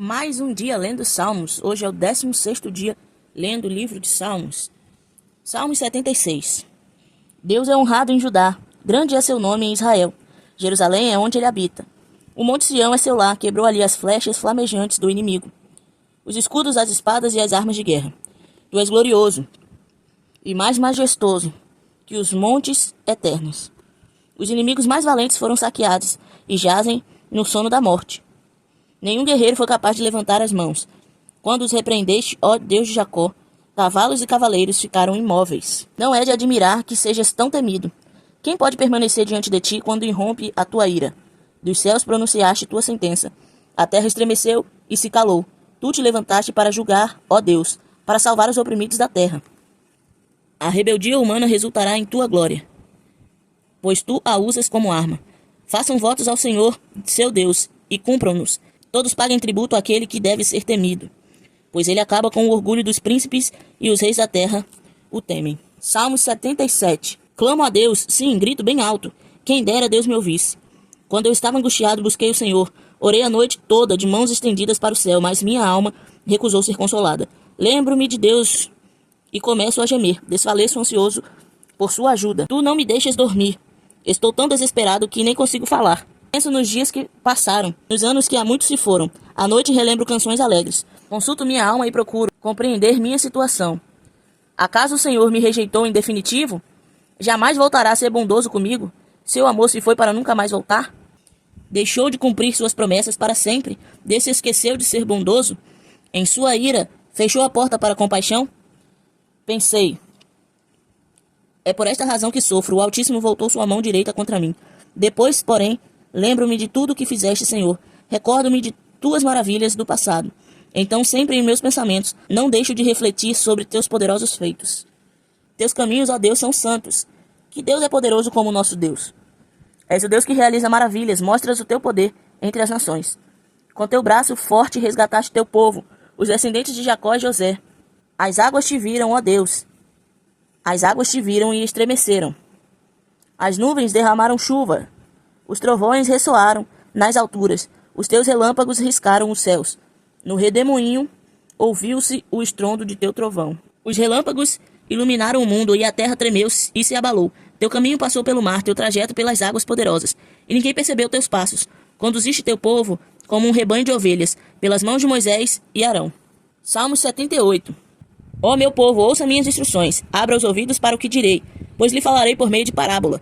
Mais um dia lendo Salmos. Hoje é o 16º dia lendo o livro de Salmos. Salmos 76. Deus é honrado em Judá, grande é seu nome em Israel. Jerusalém é onde ele habita. O Monte Sião é seu lar, quebrou ali as flechas flamejantes do inimigo. Os escudos, as espadas e as armas de guerra. Tu és glorioso e mais majestoso que os montes eternos. Os inimigos mais valentes foram saqueados e jazem no sono da morte. Nenhum guerreiro foi capaz de levantar as mãos. Quando os repreendeste, ó Deus de Jacó, cavalos e cavaleiros ficaram imóveis. Não é de admirar que sejas tão temido. Quem pode permanecer diante de ti quando irrompe a tua ira? Dos céus pronunciaste tua sentença. A terra estremeceu e se calou. Tu te levantaste para julgar, ó Deus, para salvar os oprimidos da terra. A rebeldia humana resultará em tua glória, pois tu a usas como arma. Façam votos ao Senhor, seu Deus, e cumpram-nos. Todos paguem tributo àquele que deve ser temido, pois ele acaba com o orgulho dos príncipes e os reis da terra o temem. Salmos 77. Clamo a Deus, sim, grito bem alto. Quem dera Deus me ouvisse. Quando eu estava angustiado, busquei o Senhor. Orei a noite toda, de mãos estendidas para o céu, mas minha alma recusou ser consolada. Lembro-me de Deus e começo a gemer. Desfaleço ansioso por sua ajuda. Tu não me deixes dormir. Estou tão desesperado que nem consigo falar. Penso nos dias que passaram, nos anos que há muito se foram. À noite relembro canções alegres. Consulto minha alma e procuro compreender minha situação. Acaso o Senhor me rejeitou em definitivo? Jamais voltará a ser bondoso comigo? Seu amor se foi para nunca mais voltar? Deixou de cumprir suas promessas para sempre? Deus se esqueceu de ser bondoso? Em sua ira, fechou a porta para a compaixão? Pensei, é por esta razão que sofro. O Altíssimo voltou sua mão direita contra mim. Depois, porém, lembro-me de tudo o que fizeste, Senhor. Recordo-me de tuas maravilhas do passado. Então, sempre em meus pensamentos, não deixo de refletir sobre teus poderosos feitos. Teus caminhos, ó Deus, são santos. Que Deus é poderoso como o nosso Deus. És o Deus que realiza maravilhas, mostras o teu poder entre as nações. Com teu braço forte resgataste teu povo, os descendentes de Jacó e José. As águas te viram, ó Deus. As águas te viram e estremeceram. As nuvens derramaram chuva. Os trovões ressoaram nas alturas. Os teus relâmpagos riscaram os céus. No redemoinho ouviu-se o estrondo de teu trovão. Os relâmpagos iluminaram o mundo e a terra tremeu e se abalou. Teu caminho passou pelo mar, teu trajeto pelas águas poderosas. E ninguém percebeu teus passos. Conduziste teu povo como um rebanho de ovelhas, pelas mãos de Moisés e Arão. Salmos 78. Ó meu povo, ouça minhas instruções. Abra os ouvidos para o que direi, pois lhe falarei por meio de parábola.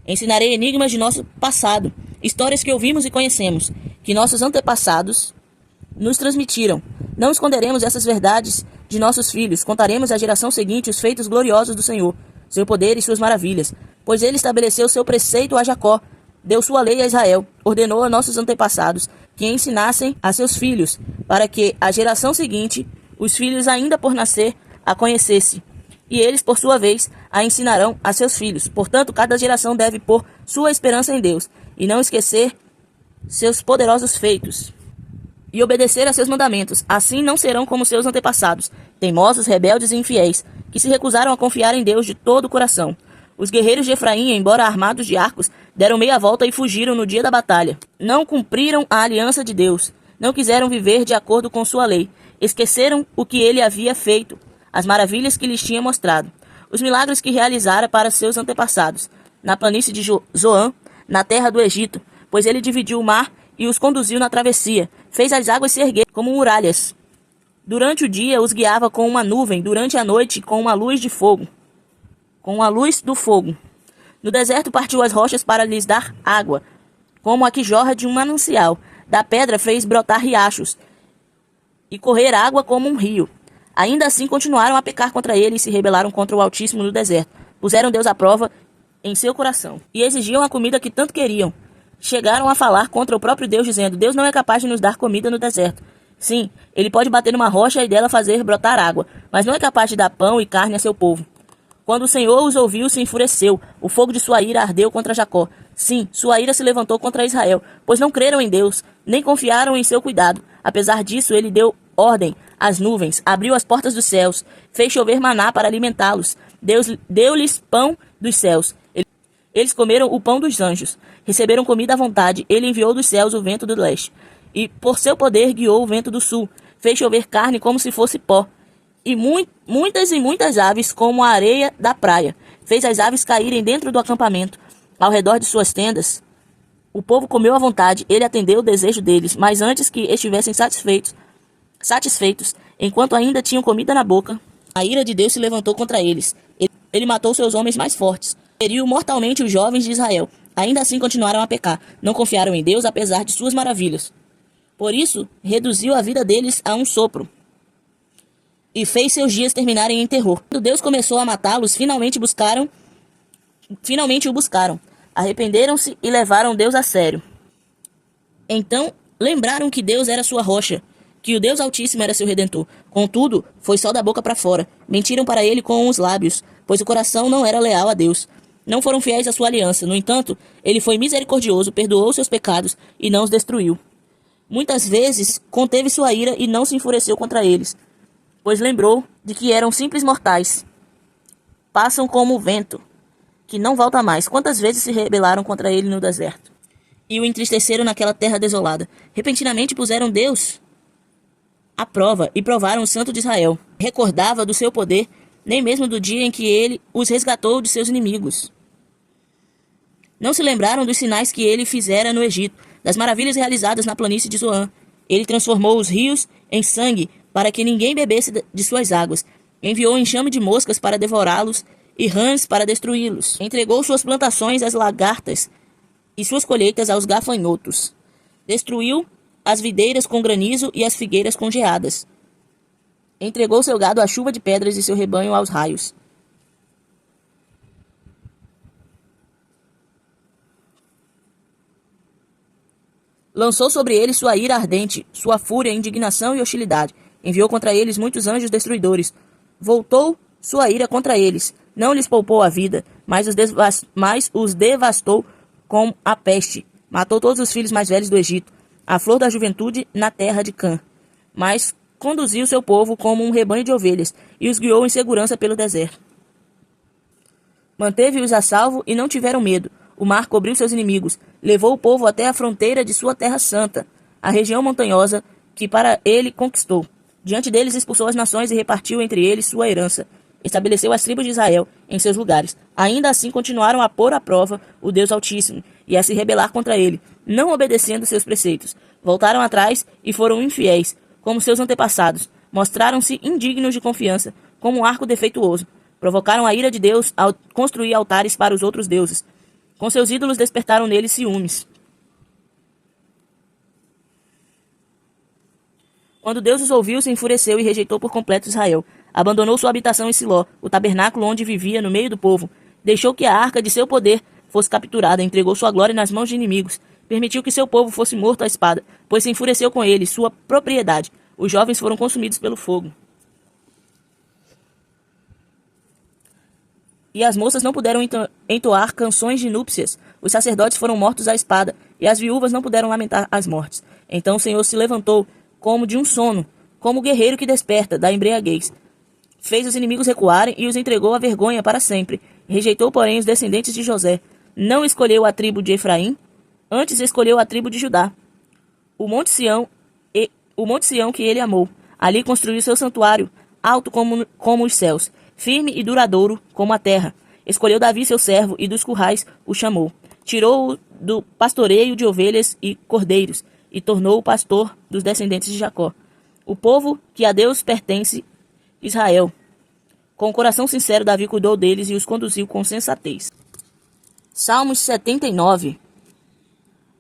Ensinarei enigmas de nosso passado, histórias que ouvimos e conhecemos, que nossos antepassados nos transmitiram. Não esconderemos essas verdades de nossos filhos. Contaremos à geração seguinte os feitos gloriosos do Senhor, seu poder e suas maravilhas, pois ele estabeleceu seu preceito a Jacó, deu sua lei a Israel, ordenou a nossos antepassados que ensinassem a seus filhos, para que a geração seguinte, os filhos ainda por nascer, a conhecesse. E eles, por sua vez, a ensinarão a seus filhos. Portanto, cada geração deve pôr sua esperança em Deus, e não esquecer seus poderosos feitos, e obedecer a seus mandamentos. Assim não serão como seus antepassados, teimosos, rebeldes e infiéis, que se recusaram a confiar em Deus de todo o coração. Os guerreiros de Efraim, embora armados de arcos, deram meia volta e fugiram no dia da batalha. Não cumpriram a aliança de Deus, não quiseram viver de acordo com sua lei, esqueceram o que ele havia feito, as maravilhas que lhes tinha mostrado, os milagres que realizara para seus antepassados, na planície de Zoan, na terra do Egito, pois ele dividiu o mar e os conduziu na travessia, fez as águas se erguer como muralhas. Durante o dia os guiava com uma nuvem, durante a noite com uma luz de fogo, com a luz do fogo. No deserto partiu as rochas para lhes dar água, como a que jorra de um manancial. Da pedra fez brotar riachos e correr água como um rio. Ainda assim continuaram a pecar contra ele e se rebelaram contra o Altíssimo no deserto. Puseram Deus à prova em seu coração e exigiam a comida que tanto queriam. Chegaram a falar contra o próprio Deus, dizendo: Deus não é capaz de nos dar comida no deserto. Sim, ele pode bater numa rocha e dela fazer brotar água, mas não é capaz de dar pão e carne a seu povo. Quando o Senhor os ouviu, se enfureceu. O fogo de sua ira ardeu contra Jacó. Sim, sua ira se levantou contra Israel, pois não creram em Deus, nem confiaram em seu cuidado. Apesar disso, ele deu ordem às nuvens, abriu as portas dos céus, fez chover maná para alimentá-los. Deus deu-lhes pão dos céus. Eles comeram o pão dos anjos, receberam comida à vontade. Ele enviou dos céus o vento do leste e por seu poder guiou o vento do sul, fez chover carne como se fosse pó, e muitas aves como a areia da praia. Fez as aves caírem dentro do acampamento, ao redor de suas tendas. O povo comeu à vontade, ele atendeu o desejo deles, mas antes que estivessem satisfeitos, enquanto ainda tinham comida na boca, a ira de Deus se levantou contra eles. Ele matou seus homens mais fortes, feriu mortalmente os jovens de Israel. Ainda assim continuaram a pecar, não confiaram em Deus apesar de suas maravilhas. Por isso, reduziu a vida deles a um sopro e fez seus dias terminarem em terror. Quando Deus começou a matá-los, finalmente o buscaram. Arrependeram-se e levaram Deus a sério. Então, lembraram que Deus era sua rocha, que o Deus Altíssimo era seu Redentor. Contudo, foi só da boca para fora. Mentiram para ele com os lábios, pois o coração não era leal a Deus. Não foram fiéis à sua aliança. No entanto, ele foi misericordioso, perdoou seus pecados e não os destruiu. Muitas vezes, conteve sua ira e não se enfureceu contra eles, pois lembrou de que eram simples mortais. Passam como o vento, que não volta mais. Quantas vezes se rebelaram contra ele no deserto e o entristeceram naquela terra desolada. Repentinamente puseram Deus à prova e provaram o Santo de Israel. Recordava do seu poder, nem mesmo do dia em que ele os resgatou de seus inimigos. Não se lembraram dos sinais que ele fizera no Egito, das maravilhas realizadas na planície de Zoan. Ele transformou os rios em sangue para que ninguém bebesse de suas águas. Enviou enxame de moscas para devorá-los e rãs para destruí-los. Entregou suas plantações às lagartas e suas colheitas aos gafanhotos. Destruiu as videiras com granizo e as figueiras com geadas. Entregou seu gado à chuva de pedras e seu rebanho aos raios. Lançou sobre eles sua ira ardente, sua fúria, indignação e hostilidade. Enviou contra eles muitos anjos destruidores. Voltou sua ira contra eles. Não lhes poupou a vida, mas os devastou com a peste. Matou todos os filhos mais velhos do Egito, a flor da juventude na terra de Cã. Mas conduziu seu povo como um rebanho de ovelhas e os guiou em segurança pelo deserto. Manteve-os a salvo e não tiveram medo. O mar cobriu seus inimigos, levou o povo até a fronteira de sua terra santa, a região montanhosa que para ele conquistou. Diante deles expulsou as nações e repartiu entre eles sua herança. Estabeleceu as tribos de Israel em seus lugares. Ainda assim continuaram a pôr à prova o Deus Altíssimo e a se rebelar contra ele, não obedecendo seus preceitos. Voltaram atrás e foram infiéis, como seus antepassados. Mostraram-se indignos de confiança, como um arco defeituoso. Provocaram a ira de Deus ao construir altares para os outros deuses. Com seus ídolos despertaram neles ciúmes. Quando Deus os ouviu, se enfureceu e rejeitou por completo Israel. Abandonou sua habitação em Siló, o tabernáculo onde vivia no meio do povo. Deixou que a arca de seu poder fosse capturada, entregou sua glória nas mãos de inimigos. Permitiu que seu povo fosse morto à espada, pois se enfureceu com ele, sua propriedade. Os jovens foram consumidos pelo fogo. E as moças não puderam entoar canções de núpcias. Os sacerdotes foram mortos à espada, e as viúvas não puderam lamentar as mortes. Então o Senhor se levantou como de um sono, como o guerreiro que desperta da embriaguez. Fez os inimigos recuarem e os entregou à vergonha para sempre. Rejeitou, porém, os descendentes de José. Não escolheu a tribo de Efraim, antes escolheu a tribo de Judá. O Monte Sião que ele amou. Ali construiu seu santuário, alto como os céus, firme e duradouro como a terra. Escolheu Davi seu servo e dos currais o chamou. Tirou-o do pastoreio de ovelhas e cordeiros e tornou-o pastor dos descendentes de Jacó. O povo que a Deus pertence, Israel. Com o coração sincero, Davi cuidou deles e os conduziu com sensatez. Salmos 79.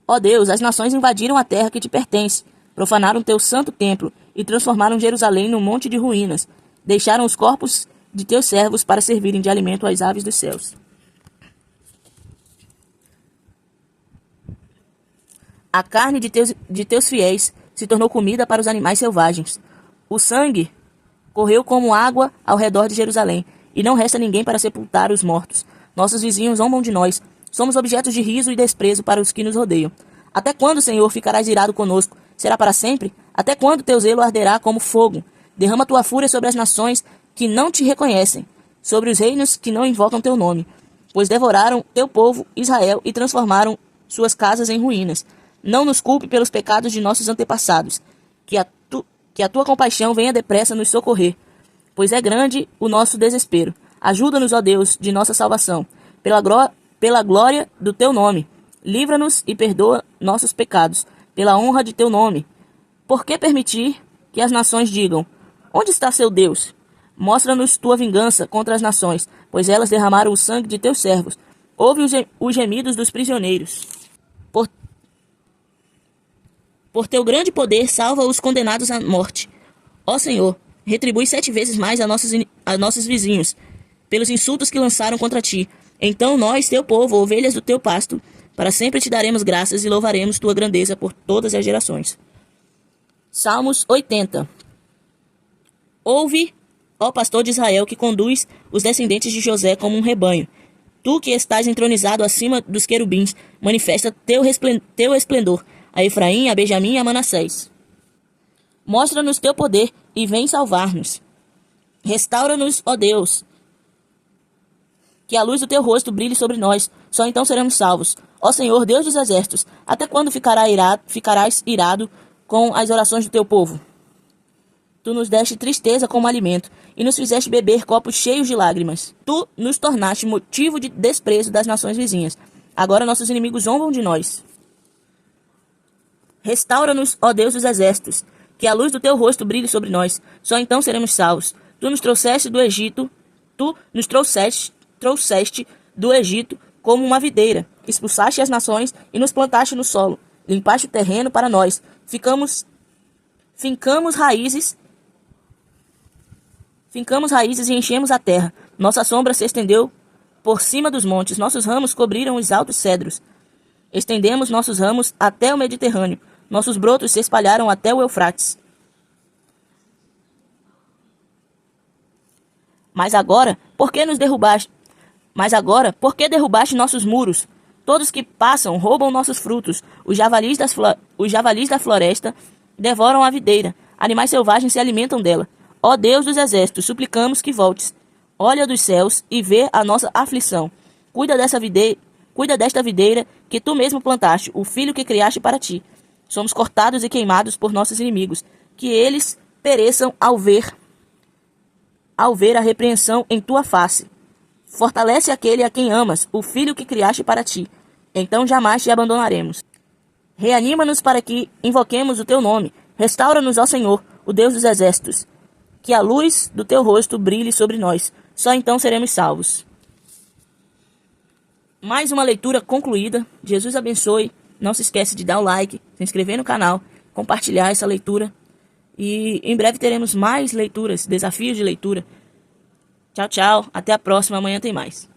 Ó Deus, as nações invadiram a terra que te pertence, profanaram teu santo templo e transformaram Jerusalém num monte de ruínas. Deixaram os corpos de teus servos para servirem de alimento às aves dos céus. A carne de teus fiéis se tornou comida para os animais selvagens. O sangue correu como água ao redor de Jerusalém, e não resta ninguém para sepultar os mortos. Nossos vizinhos zombam de nós. Somos objetos de riso e desprezo para os que nos rodeiam. Até quando, Senhor, ficarás irado conosco? Será para sempre? Até quando teu zelo arderá como fogo? Derrama tua fúria sobre as nações que não te reconhecem, sobre os reinos que não invocam teu nome, pois devoraram teu povo Israel e transformaram suas casas em ruínas. não nos culpe pelos pecados de nossos antepassados, que a tua compaixão venha depressa nos socorrer, pois é grande o nosso desespero. Ajuda-nos, ó Deus, de nossa salvação, pela glória do teu nome. Livra-nos e perdoa nossos pecados, pela honra de teu nome. Por que permitir que as nações digam: onde está seu Deus? Mostra-nos tua vingança contra as nações, pois elas derramaram o sangue de teus servos. Ouve os gemidos dos prisioneiros. Por teu grande poder, salva os condenados à morte. Ó Senhor, retribui 7 vezes mais a nossos vizinhos, pelos insultos que lançaram contra ti. Então nós, teu povo, ovelhas do teu pasto, para sempre te daremos graças e louvaremos tua grandeza por todas as gerações. Salmos 80. Ouve, ó pastor de Israel, que conduz os descendentes de José como um rebanho. Tu que estás entronizado acima dos querubins, manifesta teu esplendor a Efraim, a Benjamim e a Manassés. Mostra-nos teu poder e vem salvar-nos. Restaura-nos, ó Deus, que a luz do teu rosto brilhe sobre nós, só então seremos salvos. Ó Senhor, Deus dos exércitos, até quando ficarás irado com as orações do teu povo? Tu nos deste tristeza como alimento, e nos fizeste beber copos cheios de lágrimas. Tu nos tornaste motivo de desprezo das nações vizinhas. Agora nossos inimigos zombam de nós. Restaura-nos, ó Deus dos exércitos, que a luz do teu rosto brilhe sobre nós, só então seremos salvos. Tu nos trouxeste do Egito como uma videira, expulsaste as nações e nos plantaste no solo, limpaste o terreno para nós, fincamos raízes e enchemos a terra. Nossa sombra se estendeu por cima dos montes, nossos ramos cobriram os altos cedros. Estendemos nossos ramos até o Mediterrâneo, nossos brotos se espalharam até o Eufrates. Mas agora, por que derrubaste nossos muros? Todos que passam roubam nossos frutos. Os javalis da floresta devoram a videira. Animais selvagens se alimentam dela. Ó Deus dos exércitos, suplicamos que voltes. Olha dos céus e vê a nossa aflição. Cuida desta videira que tu mesmo plantaste, o filho que criaste para ti. Somos cortados e queimados por nossos inimigos. Que eles pereçam ao ver a repreensão em tua face. Fortalece aquele a quem amas, o filho que criaste para ti. Então jamais te abandonaremos. Reanima-nos para que invoquemos o teu nome. Restaura-nos, ó Senhor, o Deus dos exércitos. Que a luz do teu rosto brilhe sobre nós. Só então seremos salvos. Mais uma leitura concluída. Jesus abençoe. Não se esquece de dar o like, se inscrever no canal, compartilhar essa leitura. E em breve teremos mais leituras, desafios de leitura. Tchau, tchau. Até a próxima. Amanhã tem mais.